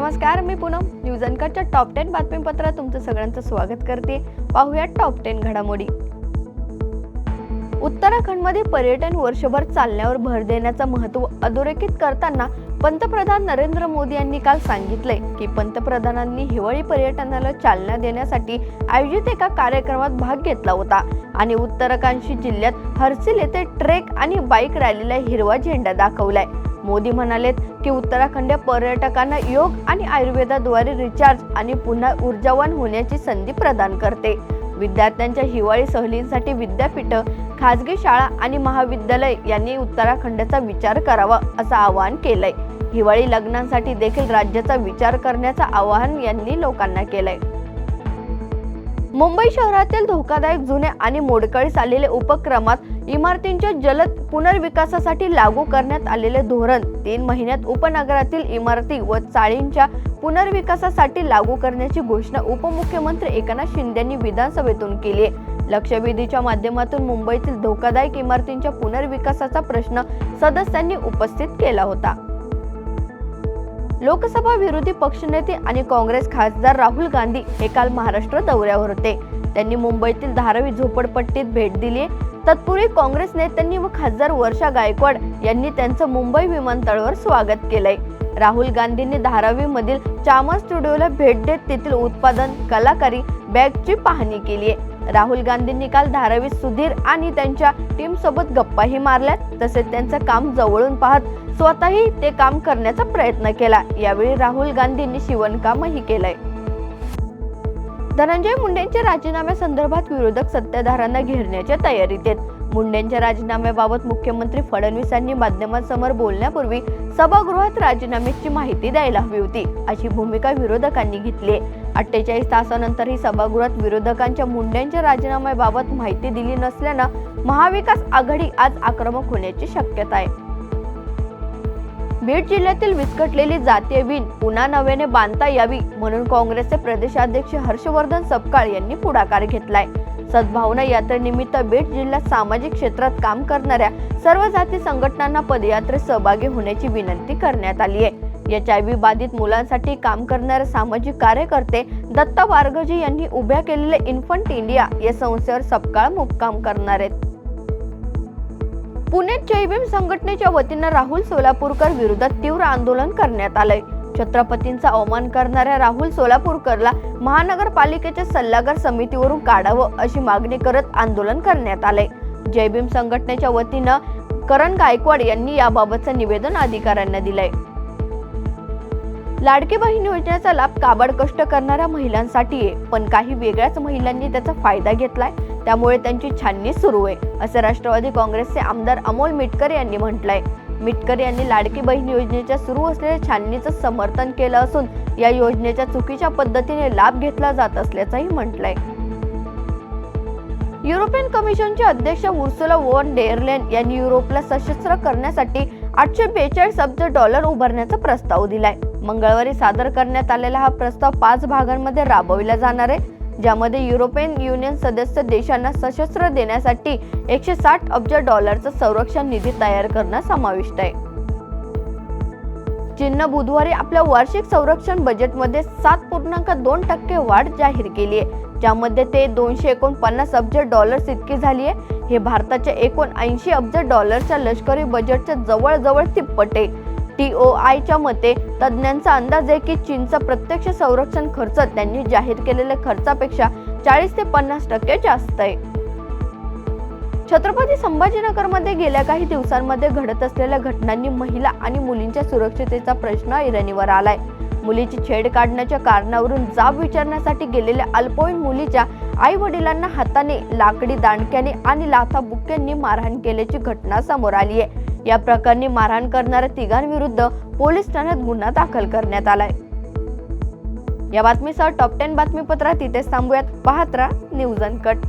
नमस्कार, मी Poonam news अनकटच्या top 10 बातमीपत्रात तुमचं सगळ्यांचं स्वागत करते। पाहूया टॉप 10 घडामोडी। उत्तराखंडमध्ये पर्यटन वर्षभर चालण्यावर भर देण्याचं महत्त्व अधोरेखित करताना पंतप्रधान नरेंद्र मोदी यांनी काल सांगितले की पंतप्रधानांनी हिवाळी पर्यटनाला चालना देण्यासाठी आयोजित एका कार्यक्रमात भाग घेतला होता आणि उत्तराखंड जिल्ह्यात हर्सिल येथे ट्रेक आणि बाईक रॅलीला हिरवा झेंडा दाखवलाय। मोदी म्हणाले की उत्तराखंड पर्यटकांना योग आणि आयुर्वेदाद्वारे रिचार्ज आणि पुन्हा ऊर्जावान होण्याची संधी प्रदान करते। विद्यार्थ्यांच्या हिवाळी सहलींसाठी विद्यापीठ, खासगी शाळा आणि महाविद्यालय यांनी उत्तराखंडचा विचार करावा असं आवाहन केलंय। हिवाळी लग्नांसाठी देखील राज्याचा विचार करण्याचं आवाहन यांनी लोकांना केलंय। मुंबई शहरातील धोकादायक जुने आणि मोडकळीस आलेले उपक्रमात इमारतींच्या जलद पुनर्विकासासाठी लागू करण्यात आलेले धोरण 3 महिन्यात उपनगरातील इमारती व चाळींच्या पुनर्विकासासाठी लागू करण्याची घोषणा उपमुख्यमंत्री एकनाथ शिंदे यांनी विधानसभेतून केली आहे। लक्षवेधीच्या माध्यमातून मुंबईतील धोकादायक इमारतींच्या पुनर्विकासाचा प्रश्न सदस्यांनी उपस्थित केला होता। लोकसभा विरोधी पक्षनेते आणि काँग्रेस खासदार राहुल गांधी हे काल महाराष्ट्र दौऱ्यावर होते। त्यांनी मुंबईतील धारावी झोपडपट्टीत भेट दिली। तत्पूर्वी काँग्रेस नेत्यांनी व खासदार वर्षा गायकवाड यांनी त्यांचं मुंबई विमानतळावर स्वागत केलंय। राहुल गांधींनी धारावी मधील चामा स्टुडिओला भेट देत तेथील उत्पादन, कलाकारी, बॅगची पाहणी केली आहे। राहुल गांधींनी काल धारावीत सुधीर आणि त्यांच्या टीम सोबत गप्पाही मारल्या, तसेच त्यांचं काम जवळून पाहत स्वतःही ते काम करण्याचा प्रयत्न केला। यावेळी राहुल गांधींनी शिवणकामही केलंय। धनंजय मुंडेंच्या राजीनाम्यासंदर्भात विरोधक सत्ताधाऱ्यांना घेरण्याच्या तयारीत आहेत। मुंडेंच्या राजीनाम्याबाबत मुख्यमंत्री फडणवीस यांनी माध्यमांसमोर बोलण्यापूर्वी सभागृहात राजीनाम्याची माहिती द्यायला हवी होती, अशी भूमिका विरोधकांनी घेतली। 48 तासानंतर ही सभागृहात विरोधकांच्या मुंडेंच्या राजीनाम्याबाबत माहिती दिली नसल्यानं महाविकास आघाडी आज आक्रमक होण्याची शक्यता आहे। बीड जिल्ह्यातील विस्कटलेली जातीय वीण पुन्हा नव्याने बांधता यावी म्हणून काँग्रेसचे प्रदेशाध्यक्ष हर्षवर्धन सपकाळ यांनी पुढाकार घेतलाय। सद्भावना यात्रेनिमित्त बीड जिल्ह्यात सामाजिक क्षेत्रात काम करणाऱ्या सर्व जाती संघटनांना पदयात्रेत सहभागी होण्याची विनंती करण्यात आली आहे। HIV बाधित मुलांसाठी काम करणारे सामाजिक कार्यकर्ते दत्ता वारगजी यांनी उभ्या केलेल्या इन्फंट इंडिया या संस्थेवर सपकाळ मुक्काम करणार आहेत। पुण्यात जय भीम संघटनेच्या वतीनं राहुल सोलापूरकर विरोधात तीव्र आंदोलन करण्यात आलंय। छत्रपतींचा अवमान करणाऱ्या राहुल सोलापूरकरला महानगरपालिकेच्या सल्लागार समितीवरून काढावं अशी मागणी करत आंदोलन करण्यात आलंय। जय भीम संघटनेच्या वतीनं करण गायकवाड यांनी याबाबतचं निवेदन अधिकाऱ्यांना दिलंय। लाडकी बहीण योजनेचा लाभ काबाड कष्ट करणाऱ्या महिलांसाठी आहे, पण काही वेगळ्याच महिलांनी त्याचा फायदा घेतलाय, त्यामुळे त्यांची छाननी सुरू आहे, असे राष्ट्रवादी काँग्रेसचे आमदार अमोल मिटकर यांनी म्हटलंय। मिटकर यांनी लाडकी बहीण योजनेच्या सुरू असलेल्या छाननीचं समर्थन केलं असून या योजनेच्या चुकीच्या पद्धतीने लाभ घेतला जात असल्याचंही म्हटलंय। युरोपियन कमिशनचे अध्यक्ष उर्सुला वॉन डेर लेन यांनी युरोपला सशस्त्र करण्यासाठी $842 अब्ज उभारण्याचा प्रस्ताव दिलाय। मंगळवारी सादर करण्यात आलेला हा प्रस्ताव 5 भागांमध्ये राबविला जाणार आहे, ज्यामध्ये युरोपियन युनियन सदस्य देशांना सशस्त्र देण्यासाठी $160 अब्ज संरक्षण निधी तयार करणं समाविष्ट आहे। चीनने बुधवारी आपल्या वार्षिक संरक्षण बजेटमध्ये 7.2% वाढ जाहीर केली आहे, ज्यामध्ये ते $249 अब्ज इतकी झाली आहे। हे भारताच्या एकूण $80 अब्ज लष्करी बजेटच्या जवळजवळ तिप्पट आहे। TOIच्या मते तज्ञांचा अंदाज आहे की चीनचा प्रत्यक्ष संरक्षण खर्च त्यांनी जाहीर केलेल्या खर्चापेक्षा 40 ते 50% जास्त आहे। छत्रपती संभाजीनगरमध्ये गेल्या काही दिवसांमध्ये घडत असलेल्या घटनांनी महिला आणि मुलींच्या सुरक्षिततेचा प्रश्न ऐरणीवर आलाय। मुलीची छेड काढण्याच्या कारणावरून जाब विचारण्यासाठी गेलेल्या अल्पवयीन मुलीच्या आई वडिलांना हाताने, लाकडी दांडक्याने आणि लाथाबुक्क्यांनी मारहाण केल्याची घटना समोर आली आहे। या प्रकरणी मारहाण करणाऱ्या तिघांविरुद्ध पोलीस ठाण्यात गुन्हा दाखल करण्यात आलाय। या बातमीसह टॉप 10 बातमीपत्रात इथेच थांबूयात। पाहत राहा न्यूज अनकट।